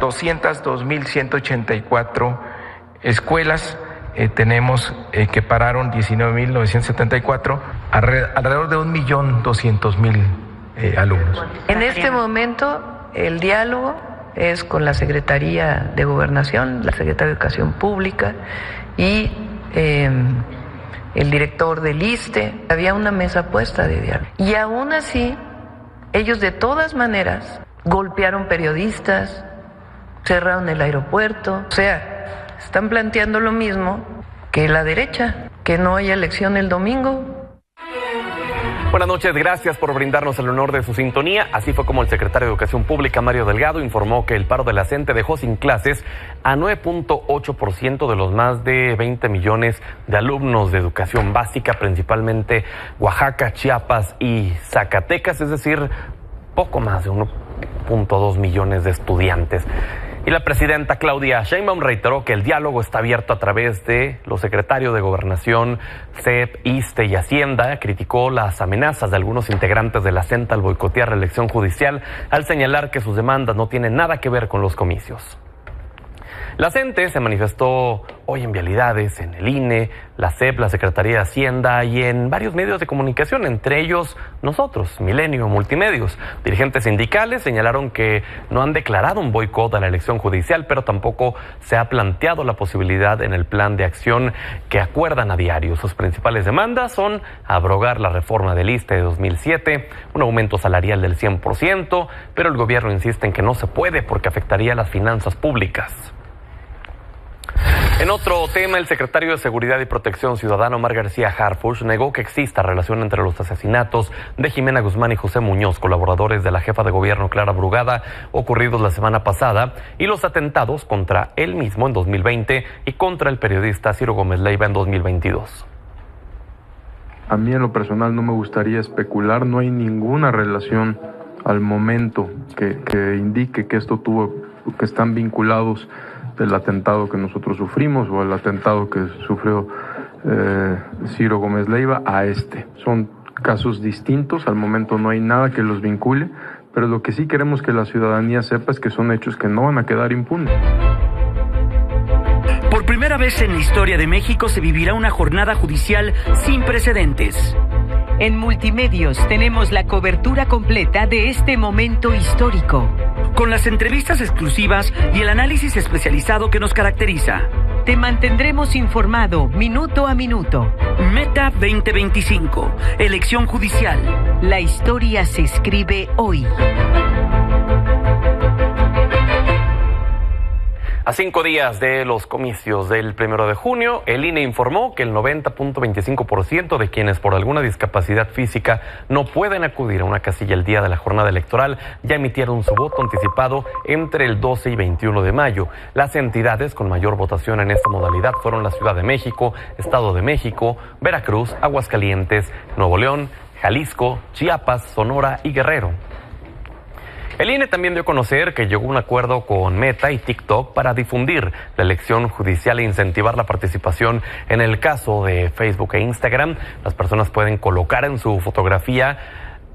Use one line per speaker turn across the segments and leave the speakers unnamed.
202.184 escuelas. Tenemos que pararon 19.974, alrededor de 1.200.000 alumnos.
En este momento el diálogo es con la Secretaría de Gobernación, la Secretaría de Educación Pública y el director del ISSSTE. Había una mesa puesta de diálogo. Y aún así, ellos de todas maneras golpearon periodistas, cerraron el aeropuerto. O sea, están planteando lo mismo que la derecha, que no haya elección el domingo.
Buenas noches, gracias por brindarnos el honor de su sintonía. Así fue como el secretario de Educación Pública, Mario Delgado, informó que el paro de la CENTE dejó sin clases a 9.8% de los más de 20 millones de alumnos de educación básica, principalmente Oaxaca, Chiapas y Zacatecas, es decir, poco más de 1.2 millones de estudiantes. Y la presidenta Claudia Sheinbaum reiteró que el diálogo está abierto a través de los secretarios de Gobernación, CEP, ISSSTE y Hacienda. Criticó las amenazas de algunos integrantes de la CENTE al boicotear la elección judicial, al señalar que sus demandas no tienen nada que ver con los comicios. La CENTE se manifestó hoy en vialidades, en el INE, la CEP, la Secretaría de Hacienda y en varios medios de comunicación, entre ellos nosotros, Milenio, Multimedios. Dirigentes sindicales señalaron que no han declarado un boicot a la elección judicial, pero tampoco se ha planteado la posibilidad en el plan de acción que acuerdan a diario. Sus principales demandas son abrogar la reforma del ISSSTE de 2007, un aumento salarial del 100%, pero el gobierno insiste en que no se puede porque afectaría las finanzas públicas. En otro tema, el secretario de Seguridad y Protección Ciudadana, Omar García Harfuch, negó que exista relación entre los asesinatos de Jimena Guzmán y José Muñoz, colaboradores de la jefa de gobierno Clara Brugada, ocurridos la semana pasada, y los atentados contra él mismo en 2020 y contra el periodista Ciro Gómez Leiva en 2022.
A mí en lo personal no me gustaría especular, no hay ninguna relación al momento que indique que que están vinculados del atentado que nosotros sufrimos o el atentado que sufrió Ciro Gómez Leiva a este. Son casos distintos, al momento no hay nada que los vincule, pero lo que sí queremos que la ciudadanía sepa es que son hechos que no van a quedar impunes.
Por primera vez en la historia de México se vivirá una jornada judicial sin precedentes.
En Multimedios tenemos la cobertura completa de este momento histórico,
con las entrevistas exclusivas y el análisis especializado que nos caracteriza.
Te mantendremos informado minuto a minuto.
Meta 2025, elección judicial.
La historia se escribe hoy.
A 5 días de los comicios del 1 de junio, el INE informó que el 90.25% de quienes por alguna discapacidad física no pueden acudir a una casilla el día de la jornada electoral ya emitieron su voto anticipado entre el 12 y 21 de mayo. Las entidades con mayor votación en esta modalidad fueron la Ciudad de México, Estado de México, Veracruz, Aguascalientes, Nuevo León, Jalisco, Chiapas, Sonora y Guerrero. El INE también dio a conocer que llegó a un acuerdo con Meta y TikTok para difundir la elección judicial e incentivar la participación. En el caso de Facebook e Instagram, las personas pueden colocar en su fotografía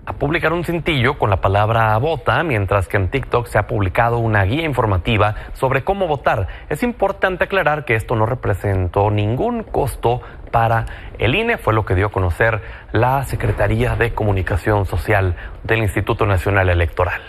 a publicar un cintillo con la palabra vota, mientras que en TikTok se ha publicado una guía informativa sobre cómo votar. Es importante aclarar que esto no representó ningún costo para el INE, fue lo que dio a conocer la Secretaría de Comunicación Social del Instituto Nacional Electoral.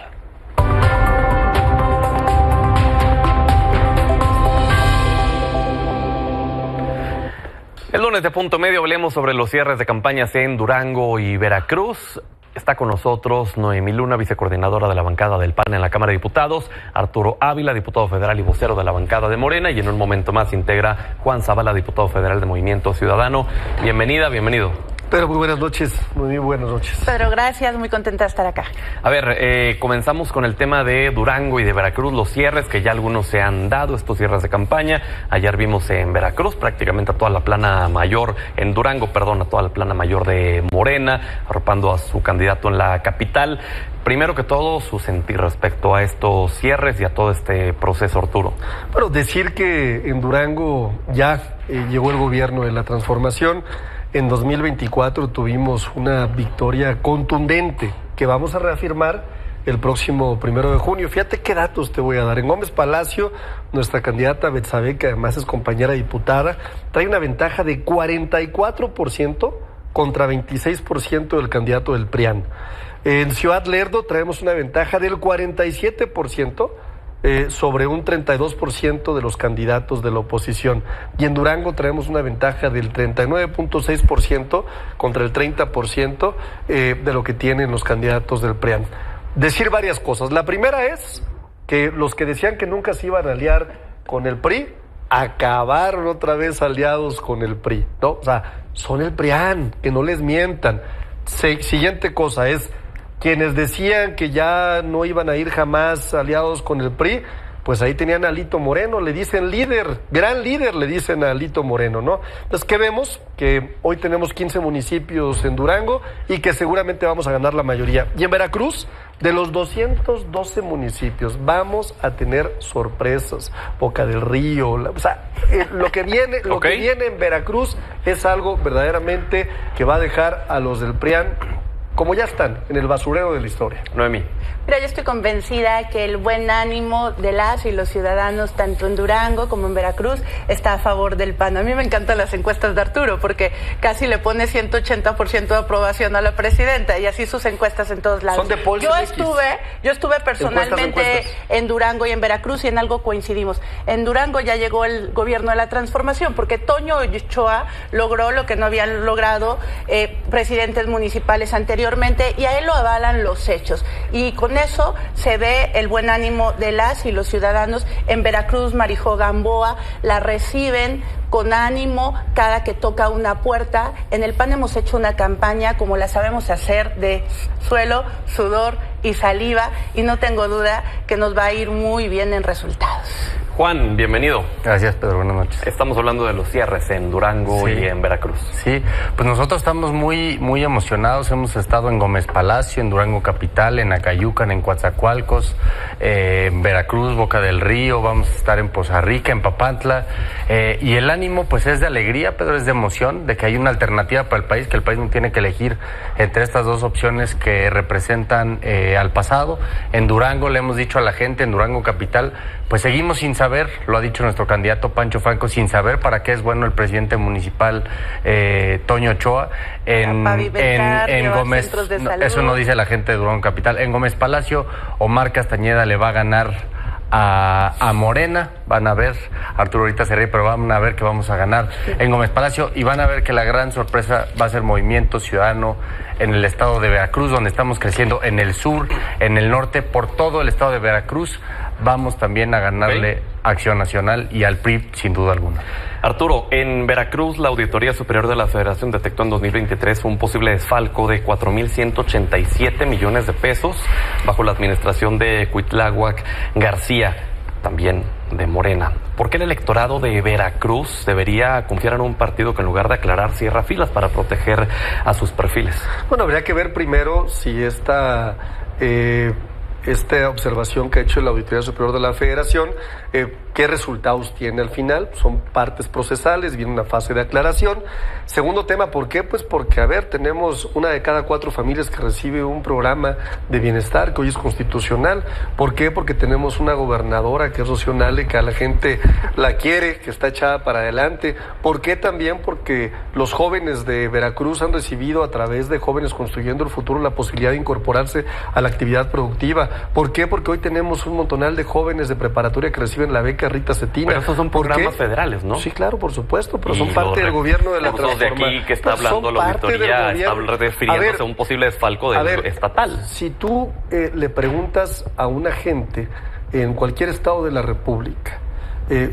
El lunes de Punto Medio hablemos sobre los cierres de campañas en Durango y Veracruz. Está con nosotros Noemí Luna, vicecoordinadora de la bancada del PAN en la Cámara de Diputados, Arturo Ávila, diputado federal y vocero de la bancada de Morena, y en un momento más integra Juan Zavala, diputado federal de Movimiento Ciudadano. Bienvenida, bienvenido.
Pedro, muy buenas noches, muy buenas noches.
Pedro, gracias, muy contenta de estar acá.
A ver, comenzamos con el tema de Durango y de Veracruz, los cierres que ya algunos se han dado, estos cierres de campaña. Ayer vimos en Veracruz prácticamente a toda la plana mayor, en Durango, perdón, a toda la plana mayor de Morena, arropando a su candidato en la capital. Primero que todo, su sentir respecto a estos cierres y a todo este proceso, Arturo.
Bueno, decir que en Durango ya llegó el gobierno de la transformación. En 2024 tuvimos una victoria contundente que vamos a reafirmar el próximo 1 de junio. Fíjate qué datos te voy a dar. En Gómez Palacio, nuestra candidata Betsabe, que además es compañera diputada, trae una ventaja de 44% contra 26% del candidato del PRIAN. En Ciudad Lerdo traemos una ventaja del 47% sobre un 32% de los candidatos de la oposición. Y en Durango traemos una ventaja del 39.6% contra el 30% de lo que tienen los candidatos del PRIAN. Decir varias cosas. La primera es que los que decían que nunca se iban a aliar con el PRI, acabaron otra vez aliados con el PRI, ¿no? O sea, son el PRIAN, que no les mientan. Siguiente cosa es, quienes decían que ya no iban a ir jamás aliados con el PRI, pues ahí tenían a Lito Moreno, le dicen líder, gran líder, le dicen a Lito Moreno, ¿no? Entonces, ¿qué vemos? Que hoy tenemos 15 municipios en Durango y que seguramente vamos a ganar la mayoría. Y en Veracruz, de los 212 municipios, vamos a tener sorpresas. Boca del Río, o sea, lo que viene en Veracruz es algo verdaderamente que va a dejar a los del PRIAN como ya están, en el basurero de la historia.
Noemí.
Mira, yo estoy convencida que el buen ánimo de las y los ciudadanos, tanto en Durango como en Veracruz, está a favor del PAN. A mí me encantan las encuestas de Arturo, porque casi le pone 180% de aprobación a la presidenta, y así sus encuestas en todos lados.
Son de Paul
yo estuve personalmente en Durango y en Veracruz, y en algo coincidimos. En Durango ya llegó el gobierno de la transformación, porque Toño Ochoa logró lo que no habían logrado presidentes municipales anteriormente, y a él lo avalan los hechos. Y con eso se ve el buen ánimo de las y los ciudadanos. En Veracruz, Marijó Gamboa la reciben con ánimo cada que toca una puerta. En el PAN hemos hecho una campaña, como la sabemos hacer, de suelo, sudor y saliva, y no tengo duda que nos va a ir muy bien en resultados.
Juan, bienvenido.
Gracias, Pedro. Buenas noches.
Estamos hablando de los cierres en Durango y en Veracruz.
Sí, pues nosotros estamos muy emocionados. Hemos estado en Gómez Palacio, en Durango Capital, en Acayucan, en Coatzacoalcos, en Veracruz, Boca del Río. Vamos a estar en Poza Rica, en Papantla. Y el ánimo, pues, es de alegría, Pedro, es de emoción, de que hay una alternativa para el país, que el país no tiene que elegir entre estas dos opciones que representan al pasado. En Durango le hemos dicho a la gente, en Durango Capital, pues seguimos sin saber, lo ha dicho nuestro candidato Pancho Franco, sin saber para qué es bueno el presidente municipal Toño Ochoa. En Gómez, eso no dice la gente de Durango Capital. En Gómez Palacio, Omar Castañeda le va a ganar a Morena. Van a ver, Arturo ahorita se ríe, pero van a ver que vamos a ganar en Gómez Palacio, y van a ver que la gran sorpresa va a ser Movimiento Ciudadano en el estado de Veracruz, donde estamos creciendo en el sur, en el norte, por todo el estado de Veracruz. Vamos también a ganarle Acción Nacional y al PRI, sin duda alguna.
Arturo, en Veracruz, la Auditoría Superior de la Federación detectó en 2023 un posible desfalco de 4,187 millones de pesos bajo la administración de Cuitláhuac García, también de Morena. ¿Por qué el electorado de Veracruz debería confiar en un partido que, en lugar de aclarar, cierra filas para proteger a sus perfiles?
Bueno, habría que ver primero si esta observación que ha hecho la Auditoría Superior de la Federación, qué resultados tiene al final. Son partes procesales, viene una fase de aclaración. Segundo tema, ¿por qué? Pues porque, a ver, tenemos 1 de cada 4 familias que recibe un programa de bienestar que hoy es constitucional. ¿Por qué? Porque tenemos una gobernadora que es Rocío Nale, que a la gente la quiere, que está echada para adelante. ¿Por qué? También porque los jóvenes de Veracruz han recibido, a través de Jóvenes Construyendo el Futuro, la posibilidad de incorporarse a la actividad productiva. ¿Por qué? Porque hoy tenemos un montonal de jóvenes de preparatoria que reciben la beca Rita Cetina.
Pero esos son programas federales, ¿no?
Sí, claro, por supuesto, pero son parte del gobierno de la transformación.
De aquí que está hablando la auditoría, está refiriéndose a un posible desfalco estatal.
Si tú le preguntas a una gente en cualquier estado de la República,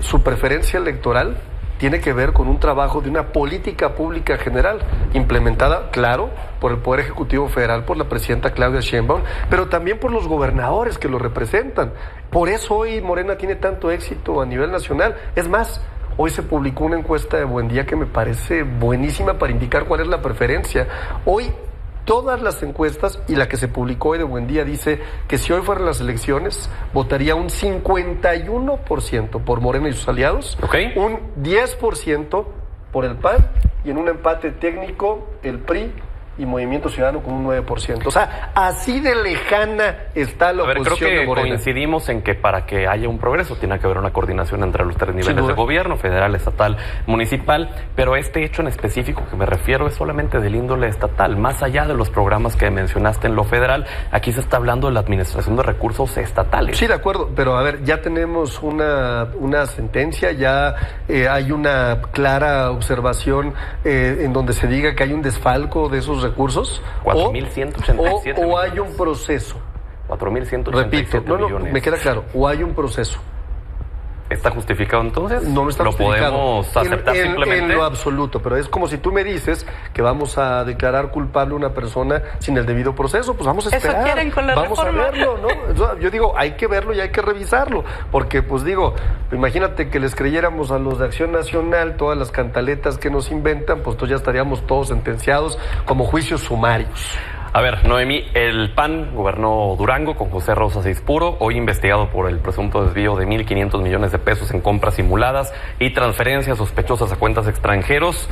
su preferencia electoral tiene que ver con un trabajo de una política pública general, implementada, claro, por el Poder Ejecutivo Federal, por la presidenta Claudia Sheinbaum, pero también por los gobernadores que lo representan. Por eso hoy Morena tiene tanto éxito a nivel nacional. Es más, hoy se publicó una encuesta de Buendía que me parece buenísima para indicar cuál es la preferencia. Hoy todas las encuestas, y la que se publicó hoy de Buendía, dice que si hoy fueran las elecciones, votaría un 51% por Morena y sus aliados, un 10% por el PAN, y en un empate técnico, el PRI y Movimiento Ciudadano con un 9%. O sea, así de lejana está la oposición
creo que
de Morena.
coincidimos en que para que haya un progreso tiene que haber una coordinación entre los tres niveles de gobierno, federal, estatal, municipal, pero este hecho en específico que me refiero es solamente del índole estatal, más allá de los programas que mencionaste en lo federal, aquí se está hablando de la administración de recursos estatales.
Sí, de acuerdo, pero a ver, ya tenemos una sentencia, ya hay una clara observación en donde se diga que hay un desfalco de esos recursos.
4.187
o hay un proceso.
4.187 millones.
Me queda claro, o hay un proceso.
¿Está justificado entonces?
No está
¿Lo
justificado.
podemos aceptar simplemente?
En lo absoluto, pero es como si tú me dices que vamos a declarar culpable a una persona sin el debido proceso, pues vamos a esperar.
Eso quieren con la
vamos
reforma.
a verlo, ¿no? Yo digo, hay que verlo y hay que revisarlo, porque pues digo, imagínate que les creyéramos a los de Acción Nacional todas las cantaletas que nos inventan, pues entonces ya estaríamos todos sentenciados como juicios sumarios.
A ver, Noemí, el PAN gobernó Durango con José Rosas Aispuro, hoy investigado por el presunto desvío de 1.500 millones de pesos en compras simuladas y transferencias sospechosas a cuentas extranjeros.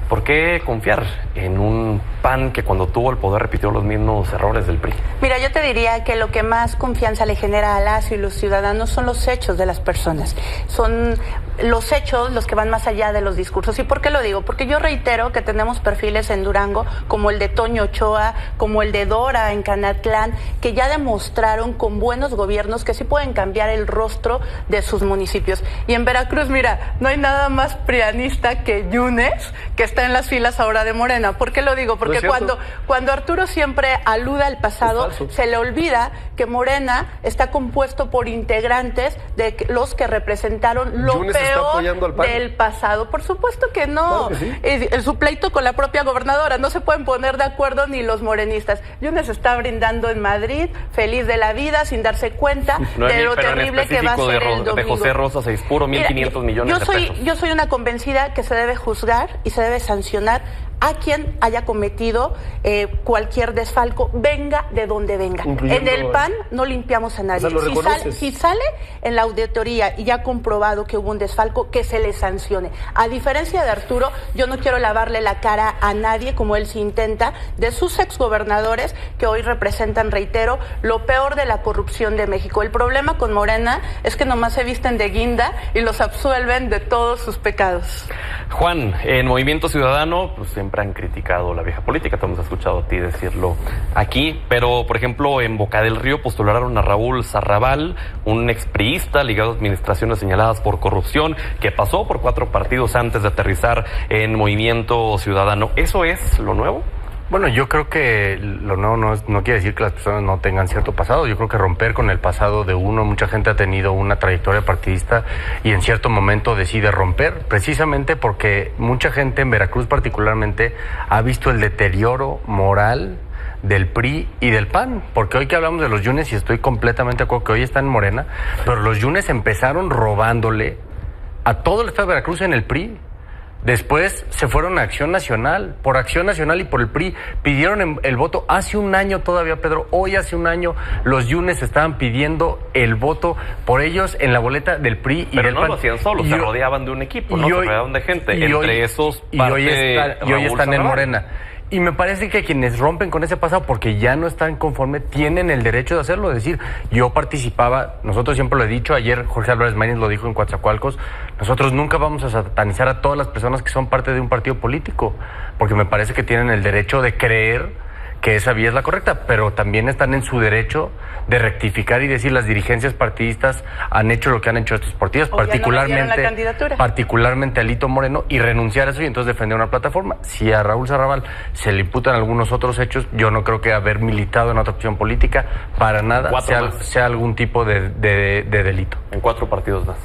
¿Por qué confiar en un PAN que cuando tuvo el poder repitió los mismos errores del PRI?
Mira, yo te diría que lo que más confianza le genera a las y los ciudadanos son los hechos de las personas. Son los hechos los que van más allá de los discursos. ¿Y por qué lo digo? Porque yo reitero que tenemos perfiles en Durango como el de Toño Ochoa, como el de Dora en Canatlán, que ya demostraron con buenos gobiernos que sí pueden cambiar el rostro de sus municipios. Y en Veracruz, mira, no hay nada más prianista que Yunes, que está en las filas ahora de Morena. ¿Por qué lo digo? Porque cuando Arturo siempre alude al pasado, se le olvida que Morena está compuesto por integrantes de los que representaron lo
Yunes
peor del pasado. Por supuesto que no.
Claro que sí.
Su pleito con la propia gobernadora, no se pueden poner de acuerdo ni los morenistas. Yunes está brindando en Madrid, feliz de la vida, sin darse cuenta de lo terrible que va a ser el domingo.
De José Rosas Aispuro, 1.500 millones de pesos.
Yo soy una convencida que se debe juzgar y se debe sancionar a quien haya cometido cualquier desfalco, venga de donde venga. En el PAN no limpiamos a nadie. Si sale en la auditoría y ya comprobado que hubo un desfalco, que se le sancione. A diferencia de Arturo, yo no quiero lavarle la cara a nadie, como él sí intenta, de sus exgobernadores que hoy representan, reitero, lo peor de la corrupción de México. El problema con Morena es que nomás se visten de guinda y los absuelven de todos sus pecados.
Juan, en Movimiento Ciudadano, pues siempre han criticado la vieja política, te hemos escuchado a ti decirlo aquí, pero por ejemplo en Boca del Río postularon a Raúl Sarrabal, un expriista ligado a administraciones señaladas por corrupción, que pasó por 4 partidos antes de aterrizar en Movimiento Ciudadano. ¿Eso es lo nuevo?
Bueno, yo creo que lo nuevo no quiere decir que las personas no tengan cierto pasado. Yo creo que romper con el pasado de uno, mucha gente ha tenido una trayectoria partidista y en cierto momento decide romper, precisamente porque mucha gente en Veracruz particularmente ha visto el deterioro moral del PRI y del PAN, porque hoy que hablamos de los Yunes, y estoy completamente de acuerdo que hoy están en Morena, pero los Yunes empezaron robándole a todo el estado de Veracruz en el PRI. Después se fueron a Acción Nacional, por Acción Nacional y por el PRI, pidieron el voto hace un año todavía, Pedro, hoy hace un año los Yunes estaban pidiendo el voto por ellos en la boleta del PRI y
pero
del
no
PAN.
Lo hacían solos, se rodeaban de un equipo, ¿no? Se rodeaban de gente, entre esos
y hoy están en Morena. Y me parece que quienes rompen con ese pasado porque ya no están conforme, tienen el derecho de hacerlo. Es decir, yo participaba, nosotros siempre lo he dicho, ayer Jorge Álvarez Maínez lo dijo en Coatzacoalcos, nosotros nunca vamos a satanizar a todas las personas que son parte de un partido político, porque me parece que tienen el derecho de creer que esa vía es la correcta, pero también están en su derecho de rectificar y decir las dirigencias partidistas han hecho lo que han hecho estos partidos, particularmente a Alito Moreno, y renunciar a eso y entonces defender una plataforma. Si a Raúl Sarrabal se le imputan algunos otros hechos, yo no creo que haber militado en otra opción política para nada sea algún tipo de delito.
En 4 partidos más.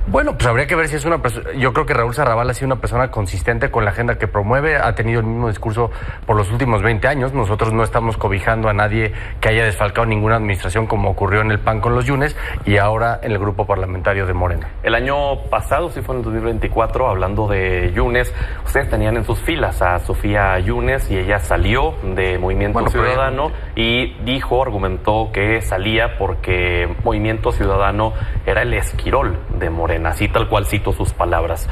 Bueno, pues habría que ver si es una persona. Yo creo que Raúl Sarrabal ha sido una persona consistente con la agenda que promueve, ha tenido el mismo discurso por los últimos 20 años. Nosotros no estamos cobijando a nadie que haya desfalcado ninguna administración como ocurrió en el PAN con los Yunes y ahora en el grupo parlamentario de Morena.
El año pasado, sí fue en el 2024, hablando de Yunes, ustedes tenían en sus filas a Sofía Yunes y ella salió de Movimiento Ciudadano y argumentó que salía porque Movimiento Ciudadano era el Esquirol de Morena. Así tal cual cito sus palabras.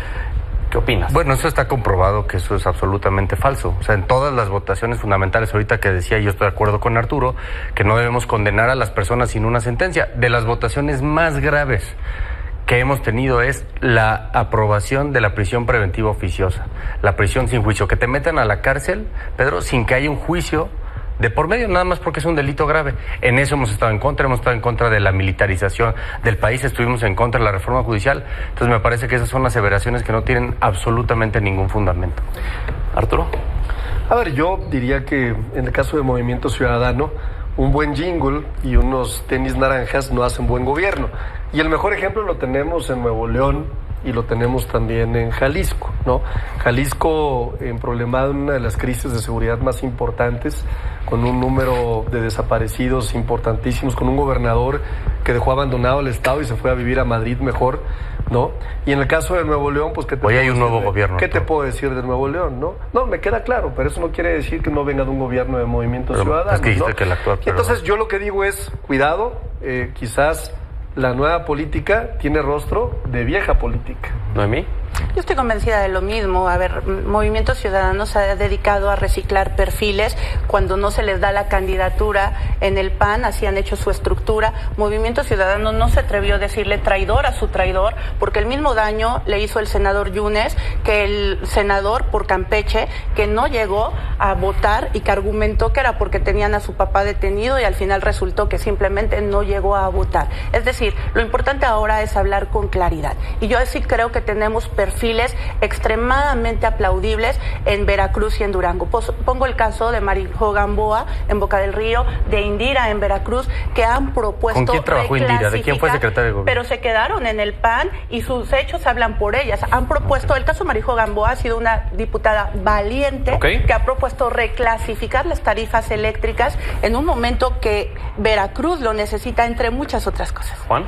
¿Qué opinas?
Bueno, eso está comprobado que eso es absolutamente falso. O sea, en todas las votaciones fundamentales, ahorita que decía, yo estoy de acuerdo con Arturo, que no debemos condenar a las personas sin una sentencia. De las votaciones más graves que hemos tenido es la aprobación de la prisión preventiva oficiosa, la prisión sin juicio, que te metan a la cárcel, Pedro, sin que haya un juicio de por medio, nada más porque es un delito grave. En eso hemos estado en contra de la militarización del país, estuvimos en contra de la reforma judicial. Entonces me parece que esas son aseveraciones que no tienen absolutamente ningún fundamento.
Arturo.
A ver, yo diría que en el caso de Movimiento Ciudadano, un buen jingle y unos tenis naranjas no hacen buen gobierno. Y el mejor ejemplo lo tenemos en Nuevo León y lo tenemos también en Jalisco, ¿no? Jalisco problemado en una de las crisis de seguridad más importantes, con un número de desaparecidos importantísimos, con un gobernador que dejó abandonado el estado y se fue a vivir a Madrid mejor, ¿no? Y en el caso de Nuevo León, pues...
Hoy hay un nuevo gobierno.
¿Qué te puedo decir de Nuevo León, no? No, me queda claro, pero eso no quiere decir que no venga de un gobierno de Movimiento Ciudadano,
es que dijiste,
¿no?
que el actual, pero...
Entonces yo lo que digo es, cuidado, quizás la nueva política tiene rostro de vieja política.
¿Noemí?
Yo estoy convencida de lo mismo. A ver, Movimiento Ciudadano se ha dedicado a reciclar perfiles. Cuando no se les da la candidatura en el PAN, así han hecho su estructura. Movimiento Ciudadano no se atrevió a decirle traidor a su traidor, porque el mismo daño le hizo el senador Yunes, que el senador por Campeche, que no llegó a votar y que argumentó que era porque tenían a su papá detenido, y al final resultó que simplemente no llegó a votar. Es decir, lo importante ahora es hablar con claridad. Y yo sí creo que tenemos perfiles extremadamente aplaudibles en Veracruz y en Durango. Pongo el caso de Marijo Gamboa en Boca del Río, de Indira en Veracruz, que han propuesto...
¿Con quién trabajó Indira? ¿De quién fue secretaria de gobierno?
Pero se quedaron en el PAN y sus hechos hablan por ellas. Han propuesto, el caso de Marijo Gamboa ha sido una diputada valiente, que ha propuesto reclasificar las tarifas eléctricas en un momento que Veracruz lo necesita, entre muchas otras cosas.
Juan.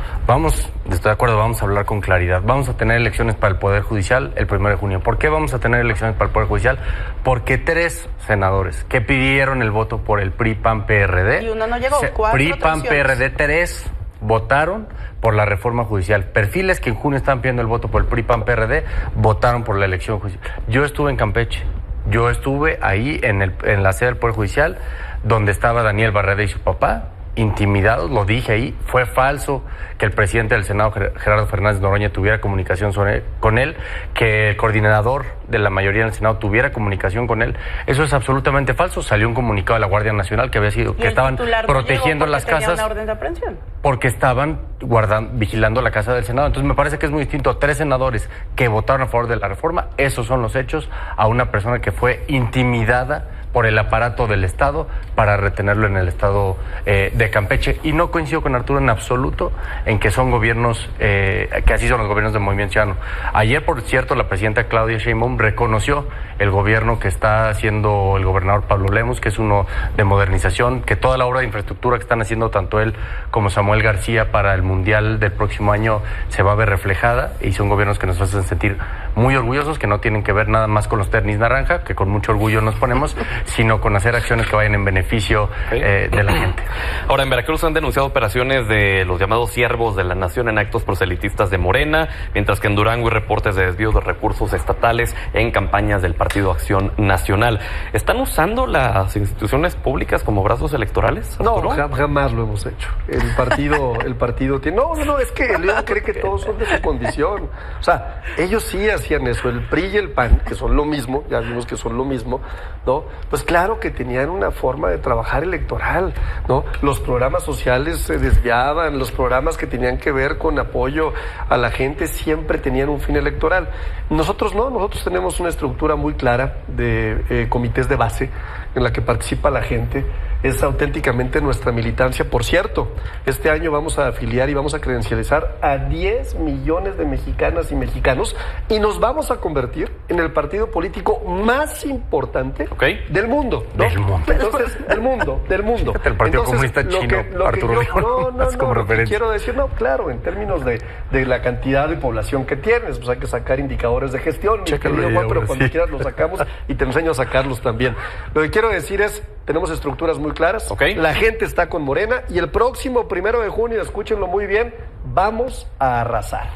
Estoy de acuerdo, vamos a hablar con claridad. Vamos a tener elecciones para el Poder Judicial el 1 de junio. ¿Por qué vamos a tener elecciones para el Poder Judicial? Porque 3 senadores que pidieron el voto por el PRI, PAN, PRD...
Y uno no llegó, 4
PRI, PAN, PRD, 3 votaron por la reforma judicial. Perfiles que en junio estaban pidiendo el voto por el PRI, PAN, PRD, votaron por la elección judicial. Yo estuve en Campeche. Yo estuve ahí en la sede del Poder Judicial, donde estaba Daniel Barreda y su papá, intimidados, lo dije ahí. Fue falso que el presidente del Senado, Gerardo Fernández Noroña, tuviera comunicación con él, que el coordinador de la mayoría del Senado tuviera comunicación con él. Eso es absolutamente falso. Salió un comunicado de la Guardia Nacional que había sido que estaban protegiendo las casas
una orden de aprehensión,
porque estaban vigilando la casa del Senado. Entonces me parece que es muy distinto 3 senadores que votaron a favor de la reforma, esos son los hechos, a una persona que fue intimidada por el aparato del Estado para retenerlo en el Estado de Campeche. Y no coincido con Arturo en absoluto en que son gobiernos, que así son los gobiernos de Movimiento Ciudadano. Ayer, por cierto, la presidenta Claudia Sheinbaum reconoció el gobierno que está haciendo el gobernador Pablo Lemus, que es uno de modernización, que toda la obra de infraestructura que están haciendo tanto él como Samuel García para el Mundial del próximo año se va a ver reflejada, y son gobiernos que nos hacen sentir muy orgullosos, que no tienen que ver nada más con los tenis naranja, que con mucho orgullo nos ponemos, sino con hacer acciones que vayan en beneficio de la gente.
Ahora, en Veracruz han denunciado operaciones de los llamados siervos de la nación en actos proselitistas de Morena, mientras que en Durango hay reportes de desvíos de recursos estatales en campañas del Partido Acción Nacional. ¿Están usando las instituciones públicas como brazos electorales, Arturo?
No, jamás lo hemos hecho. El partido tiene... No, es que León cree que todos son de su condición. O sea, ellos sí hacían eso. El PRI y el PAN, que son lo mismo, ya vimos que son lo mismo, ¿no? Pues claro que tenían una forma de trabajar electoral, ¿no? Los programas sociales se desviaban, los programas que tenían que ver con apoyo a la gente siempre tenían un fin electoral. Nosotros no, nosotros tenemos una estructura muy clara de comités de base en la que participa la gente. Es auténticamente nuestra militancia. Por cierto, este año vamos a afiliar y vamos a credencializar a 10 millones de mexicanas y mexicanos, y nos vamos a convertir en el partido político más importante del mundo, ¿no?
Del mundo.
Entonces, del mundo.
El Partido Comunista Chino, Arturo León.
Quiero decir, claro, en términos de la cantidad de población que tienes, pues hay que sacar indicadores de gestión, pero cuando quieras los sacamos y te enseño a sacarlos también. Lo que quiero decir es, tenemos estructuras muy claras, la gente está con Morena, y el próximo 1 de junio, escúchenlo muy bien, vamos a arrasar.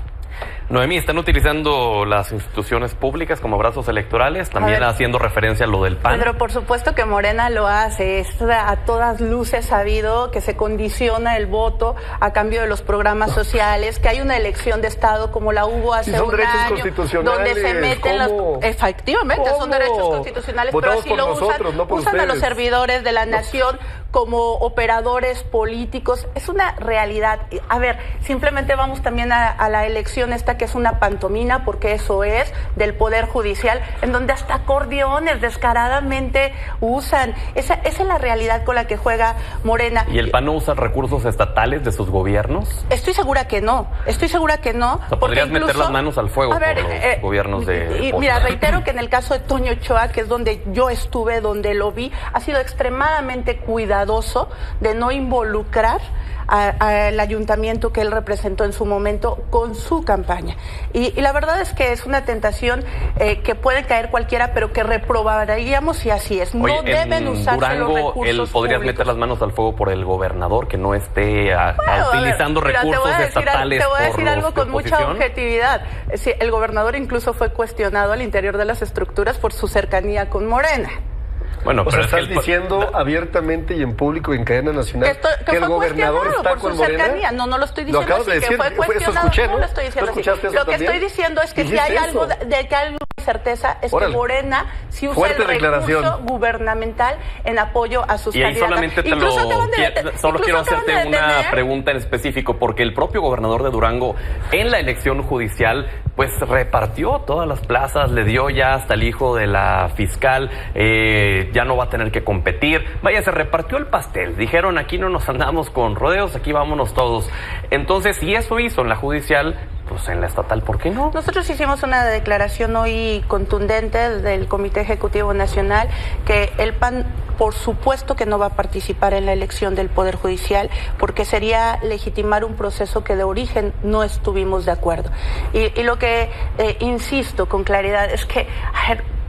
Noemí, ¿están utilizando las instituciones públicas como brazos electorales? También haciendo referencia a lo del PAN.
Pedro, por supuesto que Morena lo hace. Es a todas luces sabido que se condiciona el voto a cambio de los programas sociales, que hay una elección de Estado como la hubo hace un año, donde se meten efectivamente, son derechos constitucionales, pero así lo usan, usan a los servidores de la nación como operadores políticos. Es una realidad. A ver, simplemente vamos también a la elección esta, que es una pantomima, porque eso es, del Poder Judicial, en donde hasta acordeones descaradamente usan. Esa es la realidad con la que juega Morena.
¿Y el PAN no usa recursos estatales de sus gobiernos?
Estoy segura que no. O sea,
podrías meter las manos al fuego por los gobiernos de...
Mira, reitero que en el caso de Toño Ochoa, que es donde yo estuve, donde lo vi, ha sido extremadamente cuidadoso de no involucrar al ayuntamiento que él representó en su momento con su campaña. Y la verdad es que es una tentación que puede caer cualquiera, pero que reprobaríamos si así es. No deben usarse
Durango,
los recursos
él podrías
públicos.
meter las manos al fuego por el gobernador que no esté utilizando recursos estatales.
Te voy a decir
por
algo
los de
con mucha
oposición.
objetividad. Sí, el gobernador incluso fue cuestionado al interior de las estructuras por su cercanía con Morena.
Bueno, pero
estás diciendo abiertamente y en público en cadena nacional que el gobernador está con Morena.
Cercanía. No lo estoy diciendo así,
decir,
que fue cuestionado.
Escuché, ¿no?
No lo estoy diciendo así. Lo que estoy diciendo es que si hay algo de que hay certeza es que Morena sí usa el recurso gubernamental en apoyo a sus candidatos.
Y ahí solo quiero hacerte una pregunta en específico, porque el propio gobernador de Durango en la elección judicial pues repartió todas las plazas, le dio ya hasta el hijo de la fiscal, ya no va a tener que competir. Vaya, se repartió el pastel. Dijeron, aquí no nos andamos con rodeos, aquí vámonos todos. Entonces, si eso hizo en la judicial, pues en la estatal, ¿por qué no?
Nosotros hicimos una declaración hoy contundente del Comité Ejecutivo Nacional que el PAN, por supuesto que no va a participar en la elección del Poder Judicial, porque sería legitimar un proceso que de origen no estuvimos de acuerdo. Y lo que insisto con claridad es que,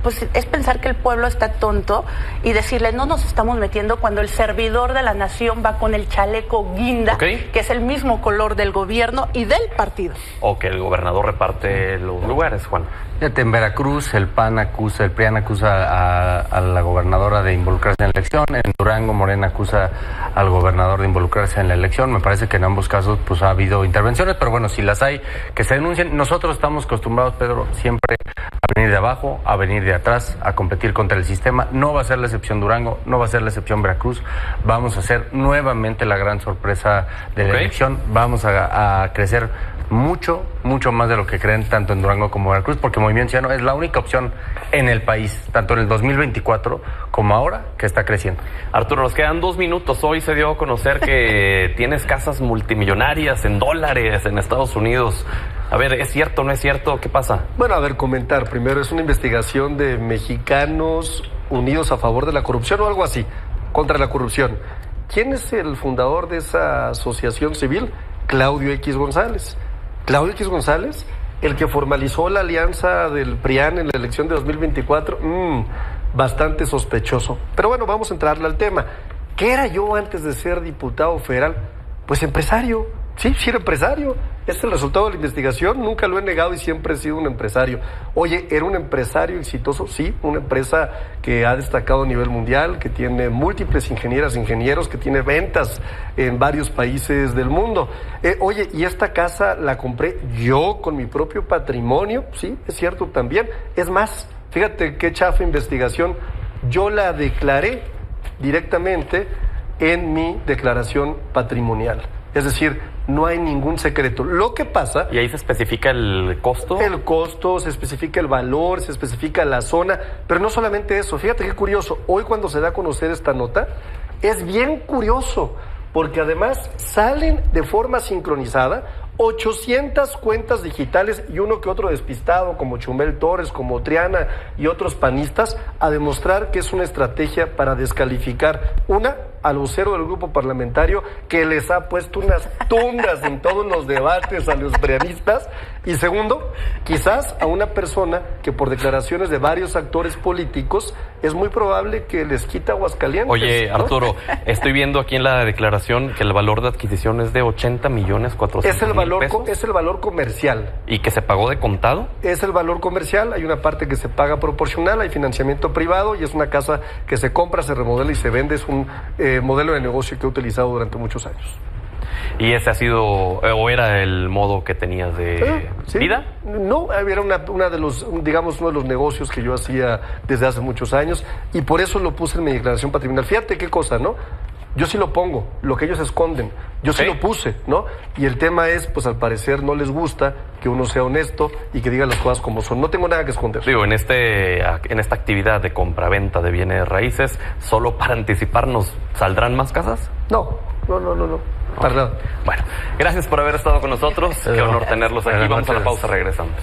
pues es pensar que el pueblo está tonto y decirle no nos estamos metiendo cuando el servidor de la nación va con el chaleco guinda, que es el mismo color del gobierno y del partido.
O que el gobernador reparte los lugares, Juan.
Fíjate, en Veracruz el PRIAN acusa a la gobernadora de involucrarse en la elección, en Durango Morena acusa al gobernador de involucrarse en la elección. Me parece que en ambos casos pues ha habido intervenciones, pero bueno, si las hay, que se denuncien. Nosotros estamos acostumbrados, Pedro, siempre a venir de abajo, a venir de atrás, a competir contra el sistema. No va a ser la excepción Durango, no va a ser la excepción Veracruz. Vamos a ser nuevamente la gran sorpresa de la elección. Vamos a crecer mucho más de lo que creen tanto en Durango como Veracruz, porque Movimiento Ciudadano es la única opción en el país, tanto en el 2024 como ahora, que está creciendo.
Arturo, nos quedan 2 minutos. Hoy se dio a conocer que tienes casas multimillonarias en dólares en Estados Unidos. A ver, ¿es cierto o no es cierto? ¿Qué pasa?
Bueno, a ver, comentar. Primero, es una investigación de Mexicanos Unidos a Favor de la Corrupción o algo así, contra la corrupción. ¿Quién es el fundador de esa asociación civil? Claudio X González. Claudio X González, el que formalizó la alianza del PRIAN en la elección de 2024, bastante sospechoso. Pero bueno, vamos a entrarle al tema. ¿Qué era yo antes de ser diputado federal? Pues empresario. Sí era empresario. Este es el resultado de la investigación. Nunca lo he negado y siempre he sido un empresario. Oye, ¿era un empresario exitoso? Sí, una empresa que ha destacado a nivel mundial, que tiene múltiples ingenieros, que tiene ventas en varios países del mundo. Oye, ¿y esta casa la compré yo con mi propio patrimonio? Sí, es cierto también. Es más, fíjate qué chafa investigación. Yo la declaré directamente en mi declaración patrimonial. Es decir, no hay ningún secreto. Lo que pasa...
¿Y ahí se especifica el costo?
El costo, se especifica el valor, se especifica la zona, pero no solamente eso. Fíjate qué curioso. Hoy cuando se da a conocer esta nota, es bien curioso, porque además salen de forma sincronizada 800 cuentas digitales y uno que otro despistado, como Chumel Torres, como Triana y otros panistas, a demostrar que es una estrategia para descalificar, una, al vocero del grupo parlamentario, que les ha puesto unas tundas en todos los debates a los prianistas. Y segundo, quizás a una persona que por declaraciones de varios actores políticos es muy probable que les quita Aguascalientes.
Oye,
¿no?
Arturo, estoy viendo aquí en la declaración que el valor de adquisición es de 80,400,000 pesos.
Es el valor comercial.
¿Y que se pagó de contado?
Es el valor comercial, hay una parte que se paga proporcional, hay financiamiento privado y es una casa que se compra, se remodela y se vende. Es un modelo de negocio que he utilizado durante muchos años.
¿Y ese ha sido, o era el modo que tenías de vida?
No, era uno de los negocios que yo hacía desde hace muchos años y por eso lo puse en mi declaración patrimonial. Fíjate qué cosa, ¿no? Yo sí lo pongo, lo que ellos esconden, yo sí lo puse, ¿no? Y el tema es, pues al parecer no les gusta que uno sea honesto y que diga las cosas como son. No tengo nada que esconder.
Digo, en esta actividad de compra-venta de bienes raíces, solo para anticiparnos, ¿saldrán más casas?
No. Para nada.
Bueno, gracias por haber estado con nosotros. Qué honor tenerlos aquí. Vamos a la pausa, regresamos.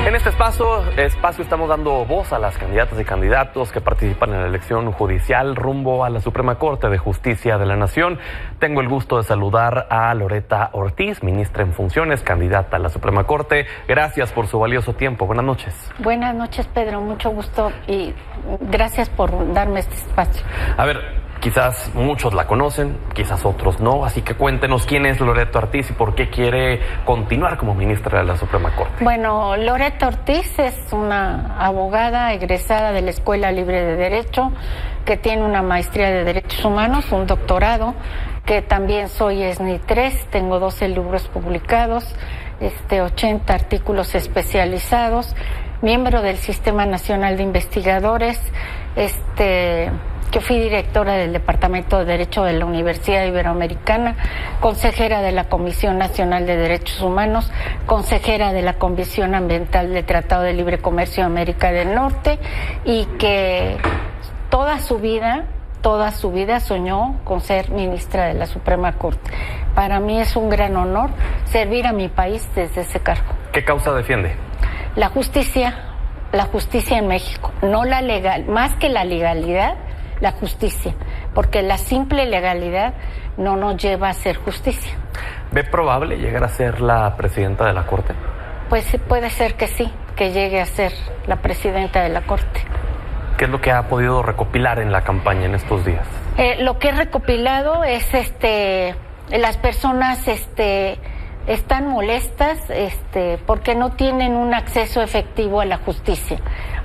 En este espacio estamos dando voz a las candidatas y candidatos que participan en la elección judicial rumbo a la Suprema Corte de Justicia de la Nación. Tengo el gusto de saludar a Loretta Ortiz, ministra en funciones, candidata a la Suprema Corte. Gracias por su valioso tiempo. Buenas noches.
Buenas noches, Pedro. Mucho gusto y gracias por darme este espacio.
A ver, quizás muchos la conocen, quizás otros no, así que cuéntenos quién es Loretta Ortiz y por qué quiere continuar como ministra de la Suprema Corte.
Bueno, Loretta Ortiz es una abogada egresada de la Escuela Libre de Derecho, que tiene una maestría de Derechos Humanos, un doctorado, que también soy SNI 3, tengo 12 libros publicados, 80 artículos especializados, miembro del Sistema Nacional de Investigadores, que fui directora del Departamento de Derecho de la Universidad Iberoamericana, consejera de la Comisión Nacional de Derechos Humanos, consejera de la Comisión Ambiental del Tratado de Libre Comercio de América del Norte, y que toda su vida soñó con ser ministra de la Suprema Corte. Para mí es un gran honor servir a mi país desde ese cargo.
¿Qué causa defiende?
La justicia en México, no la legal, más que la legalidad, la justicia, porque la simple legalidad no nos lleva a hacer justicia.
¿Ve probable llegar a ser la presidenta de la Corte?
Pues puede ser que sí, que llegue a ser la presidenta de la Corte.
¿Qué es lo que ha podido recopilar en la campaña en estos días?
Lo que he recopilado es las personas están molestas porque no tienen un acceso efectivo a la justicia.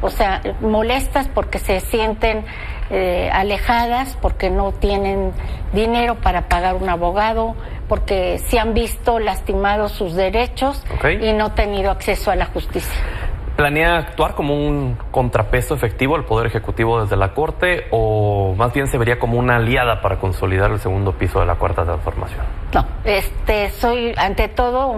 O sea, molestas porque se sienten alejadas, porque no tienen dinero para pagar un abogado, porque se han visto lastimados sus derechos y no han tenido acceso a la justicia.
¿Planea actuar como un contrapeso efectivo al Poder Ejecutivo desde la Corte o más bien se vería como una aliada para consolidar el segundo piso de la Cuarta Transformación?
No, soy ante todo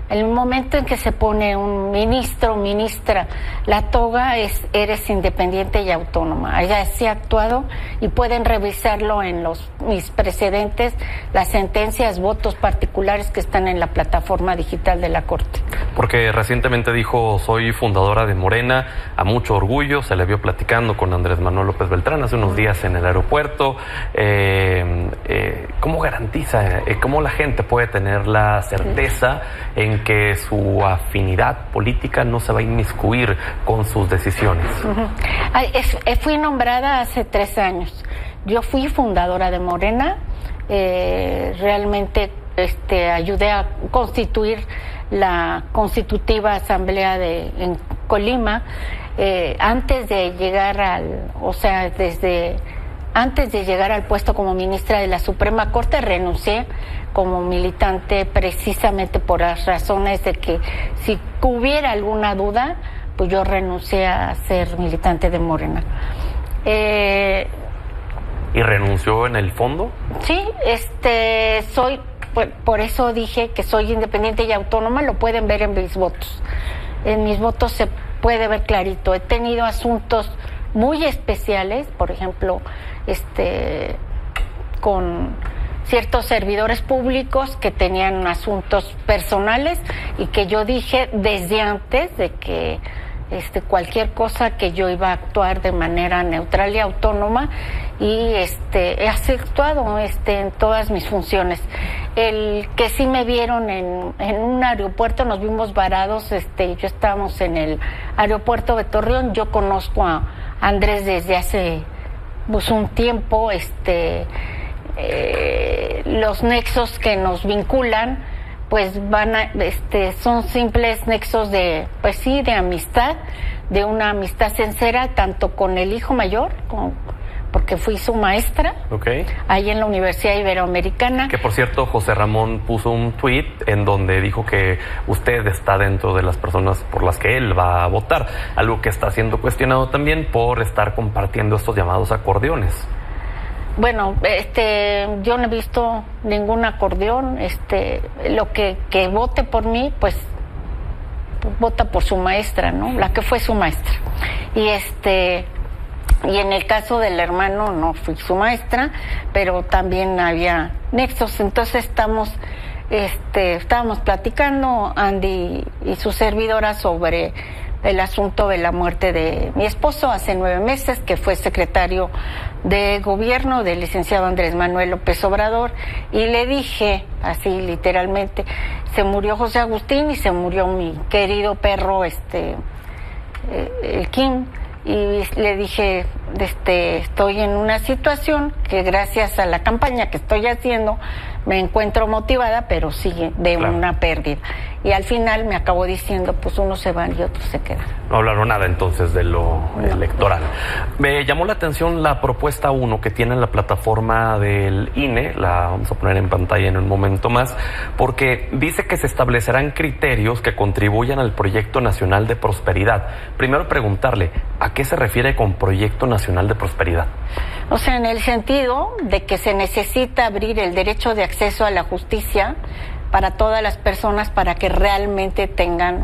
en el momento en que se pone un ministro o ministra la toga, eres independiente y autónoma. Allá sí he actuado y pueden revisarlo en mis precedentes, las sentencias, votos particulares que están en la plataforma digital de la Corte.
Porque recientemente dijo, soy fundadora de Morena, a mucho orgullo, se le vio platicando con Andrés Manuel López Beltrán hace unos días en el aeropuerto. ¿Cómo garantiza, cómo la gente puede tener la certeza en que su afinidad política no se va a inmiscuir con sus decisiones?
Fui nombrada hace 3 años. Yo fui fundadora de Morena, realmente ayudé a constituir la constitutiva asamblea en Colima, antes de llegar antes de llegar al puesto como ministra de la Suprema Corte, renuncié como militante precisamente por las razones de que si hubiera alguna duda, pues yo renuncié a ser militante de Morena.
¿Y renunció en el fondo?
Sí, por eso dije que soy independiente y autónoma, lo pueden ver en mis votos. En mis votos se puede ver clarito. He tenido asuntos muy especiales, por ejemplo, con ciertos servidores públicos que tenían asuntos personales y que yo dije desde antes de que cualquier cosa que yo iba a actuar de manera neutral y autónoma, y he actuado en todas mis funciones. El que sí me vieron en un aeropuerto, nos vimos varados, yo estábamos en el aeropuerto de Torreón. Yo conozco a Andrés desde hace un tiempo, los nexos que nos vinculan pues son simples nexos de amistad, de una amistad sincera, tanto con el hijo mayor, porque fui su maestra, ahí en la Universidad Iberoamericana.
Que por cierto, José Ramón puso un tuit en donde dijo que usted está dentro de las personas por las que él va a votar, algo que está siendo cuestionado también por estar compartiendo estos llamados acordeones.
Bueno, yo no he visto ningún acordeón. Lo que vote por mí, pues vota por su maestra, ¿no? La que fue su maestra. Y en el caso del hermano no fui su maestra, pero también había nexos. Entonces estábamos platicando, Andy y su servidora, sobre el asunto de la muerte de mi esposo hace 9 meses, que fue secretario de gobierno del licenciado Andrés Manuel López Obrador, y le dije así literalmente: se murió José Agustín y se murió mi querido perro el Kim. Y le dije, estoy en una situación que gracias a la campaña que estoy haciendo me encuentro motivada, pero sigue de una pérdida. Y al final me acabó diciendo, pues unos se van y otros se quedan.
No hablaron nada entonces de lo electoral. Me llamó la atención la propuesta 1 que tiene en la plataforma del INE, la vamos a poner en pantalla en un momento más, porque dice que se establecerán criterios que contribuyan al Proyecto Nacional de Prosperidad. Primero preguntarle, ¿a qué se refiere con Proyecto Nacional de Prosperidad?
O sea, en el sentido de que se necesita abrir el derecho de acceso a la justicia para todas las personas, para que realmente tengan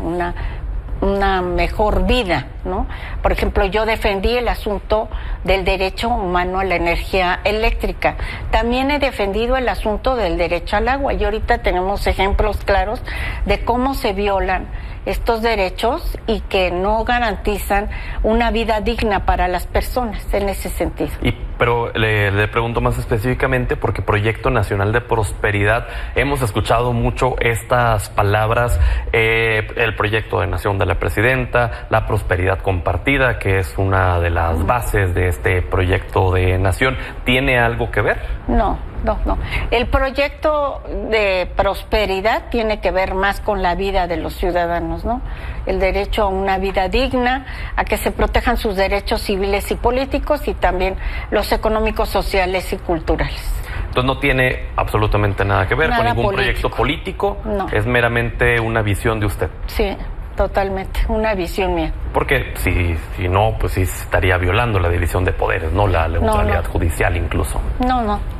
una mejor vida, ¿no? Por ejemplo, yo defendí el asunto del derecho humano a la energía eléctrica. También he defendido el asunto del derecho al agua, y ahorita tenemos ejemplos claros de cómo se violan estos derechos y que no garantizan una vida digna para las personas en ese sentido.
Pero le pregunto más específicamente porque Proyecto Nacional de Prosperidad, hemos escuchado mucho estas palabras, el proyecto de nación de la presidenta, la prosperidad compartida, que es una de las bases de este proyecto de nación. ¿Tiene algo que ver?
No. El proyecto de prosperidad tiene que ver más con la vida de los ciudadanos, ¿no? El derecho a una vida digna, a que se protejan sus derechos civiles y políticos, y también los económicos, sociales y culturales.
Entonces no tiene absolutamente nada que ver con ningún proyecto político,
no.
Es meramente una visión de usted.
Sí, totalmente, una visión mía.
Porque si no, pues sí estaría violando la división de poderes, ¿no? La neutralidad judicial incluso.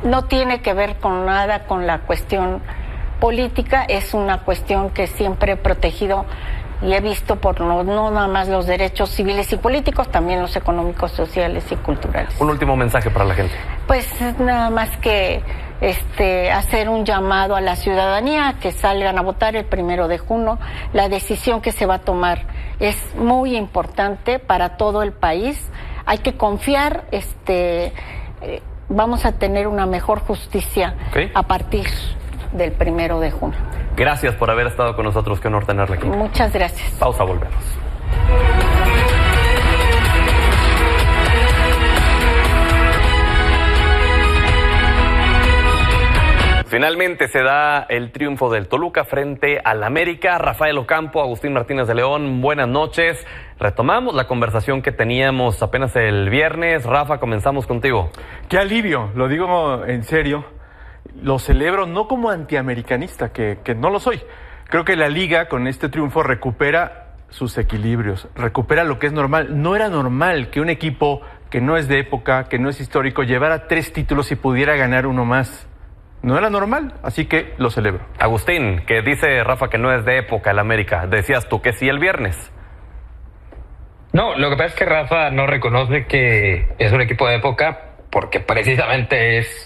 No tiene que ver con nada con la cuestión política, es una cuestión que siempre he protegido y he visto por no nada más los derechos civiles y políticos, también los económicos, sociales y culturales.
Un último mensaje para la gente.
Pues nada más que hacer un llamado a la ciudadanía que salgan a votar el 1 de junio. La decisión que se va a tomar es muy importante para todo el país. Hay que confiar, vamos a tener una mejor justicia a partir del 1 de junio.
Gracias por haber estado con nosotros, qué honor tenerla aquí.
Muchas gracias.
Pausa, volvemos. Finalmente se da el triunfo del Toluca frente al América. Rafael Ocampo, Agustín Martínez de León, buenas noches. Retomamos la conversación que teníamos apenas el viernes. Rafa, comenzamos contigo.
Qué alivio, lo digo en serio. Lo celebro no como antiamericanista, que no lo soy. Creo que la Liga con este triunfo recupera sus equilibrios, recupera lo que es normal. No era normal que un equipo que no es de época, que no es histórico, llevara 3 títulos y pudiera ganar uno más. No era normal, así que lo celebro.
Agustín, que dice Rafa que no es de época el América. Decías tú que sí el viernes.
No, lo que pasa es que Rafa no reconoce que es un equipo de época porque precisamente es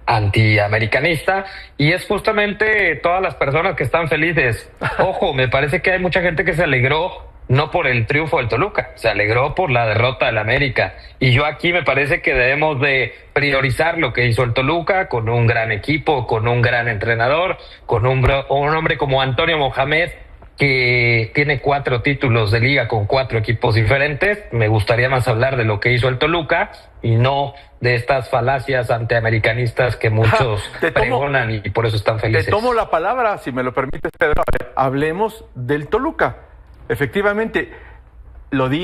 antiamericanista, y es justamente todas las personas que están felices. Ojo, me parece que hay mucha gente que se alegró no por el triunfo del Toluca, se alegró por la derrota del América. Y yo aquí me parece que debemos de priorizar lo que hizo el Toluca, con un gran equipo, con un gran entrenador, con un hombre como Antonio Mohamed, que tiene 4 títulos de liga con 4 equipos diferentes. Me gustaría más hablar de lo que hizo el Toluca y no de estas falacias antiamericanistas que muchos pregonan y por eso están felices.
Te tomo la palabra, si me lo permites, Pedro. A ver, hablemos del Toluca. Efectivamente, lo dije,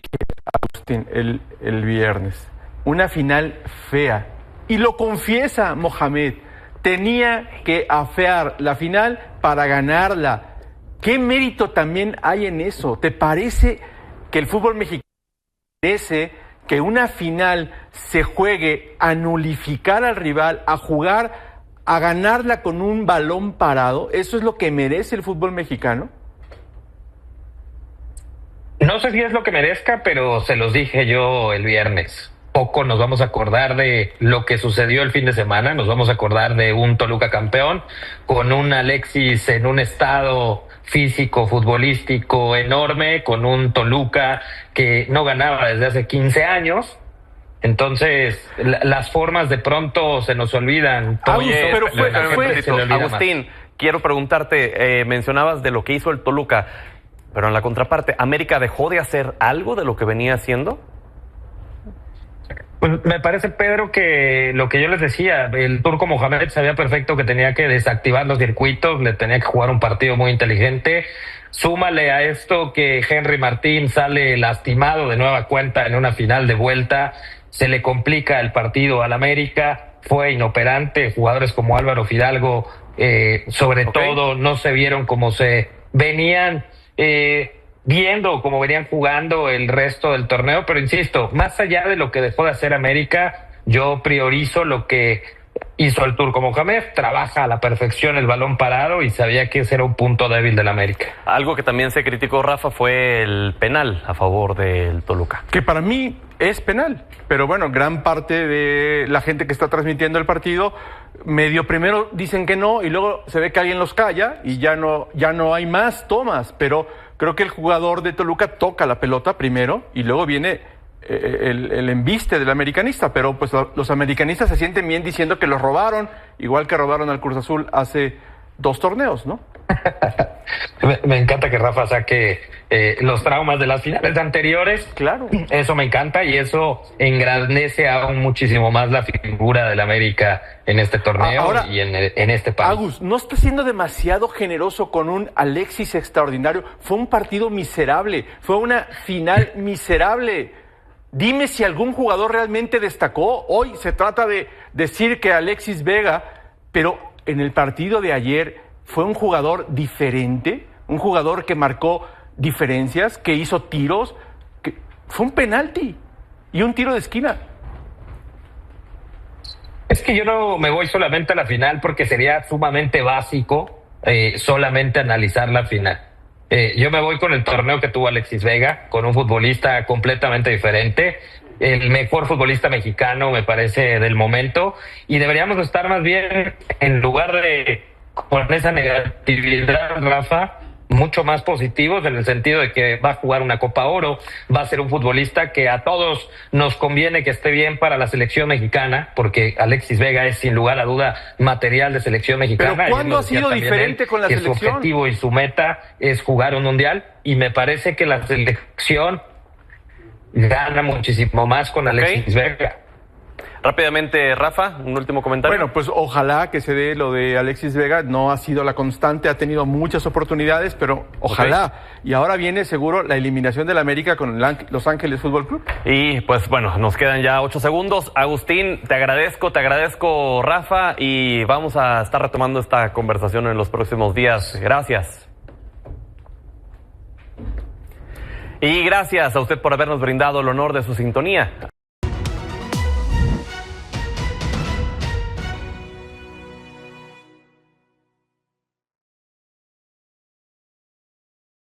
Agustín, el viernes. Una final fea. Y lo confiesa Mohamed. Tenía que afear la final para ganarla. ¿Qué mérito también hay en eso? ¿Te parece que el fútbol mexicano merece que una final se juegue a nulificar al rival, a jugar, a ganarla con un balón parado? ¿Eso es lo que merece el fútbol mexicano?
No sé si es lo que merezca, pero se los dije yo el viernes. Poco nos vamos a acordar de lo que sucedió el fin de semana, nos vamos a acordar de un Toluca campeón, con un Alexis en un estado físico, futbolístico enorme, con un Toluca que no ganaba desde hace 15 años. Entonces, las formas de pronto se nos olvidan.
Oye, pero Agustín, quiero preguntarte, mencionabas de lo que hizo el Toluca, pero en la contraparte, ¿América dejó de hacer algo de lo que venía haciendo?
Pues me parece, Pedro, que lo que yo les decía, el turco Mohamed sabía perfecto que tenía que desactivar los circuitos, le tenía que jugar un partido muy inteligente. Súmale a esto que Henry Martín sale lastimado de nueva cuenta en una final de vuelta, se le complica el partido al América, fue inoperante, jugadores como Álvaro Fidalgo, sobre todo, no se vieron como se venían viendo, como venían jugando el resto del torneo, pero insisto, más allá de lo que dejó de hacer América, yo priorizo lo que hizo el turco Mohamed, trabaja a la perfección el balón parado y sabía que ese era un punto débil del América.
Algo que también se criticó, Rafa, fue el penal a favor del Toluca.
Que para mí es penal, pero bueno, gran parte de la gente que está transmitiendo el partido, medio primero dicen que no y luego se ve que alguien los calla y ya no hay más tomas, pero creo que el jugador de Toluca toca la pelota primero y luego viene el embiste del americanista, pero pues los americanistas se sienten bien diciendo que los robaron, igual que robaron al Cruz Azul hace 2 torneos, ¿no?
Me encanta que Rafa saque los traumas de las finales anteriores.
Claro.
Eso me encanta y eso engrandece aún muchísimo más la figura del América en este torneo. Ahora, y en este país.
Agus, ¿no está siendo demasiado generoso con un Alexis extraordinario? Fue un partido miserable, fue una final miserable. Dime si algún jugador realmente destacó. Hoy se trata de decir que Alexis Vega, pero en el partido de ayer fue un jugador diferente, un jugador que marcó diferencias, que hizo tiros, que fue un penalti y un tiro de esquina.
Es que yo no me voy solamente a la final porque sería sumamente básico solamente analizar la final. Yo me voy con el torneo que tuvo Alexis Vega, con un futbolista completamente diferente, el mejor futbolista mexicano, me parece, del momento, y deberíamos estar más bien, en lugar de con esa negatividad, Rafa, mucho más positivos en el sentido de que va a jugar una Copa Oro, va a ser un futbolista que a todos nos conviene que esté bien para la selección mexicana, porque Alexis Vega es sin lugar a duda material de selección mexicana.
¿Pero cuándo ha sido diferente con la selección?
Su objetivo y su meta es jugar un mundial, y me parece que la selección gana muchísimo más con Alexis Vega.
Rápidamente, Rafa, un último comentario.
Bueno, pues ojalá que se dé lo de Alexis Vega. No ha sido la constante, ha tenido muchas oportunidades, pero ojalá. Y ahora viene seguro la eliminación del América con Los Ángeles Fútbol Club.
Y pues bueno, nos quedan ya 8 segundos. Agustín, te agradezco, Rafa, y vamos a estar retomando esta conversación en los próximos días. Gracias. Y gracias a usted por habernos brindado el honor de su sintonía.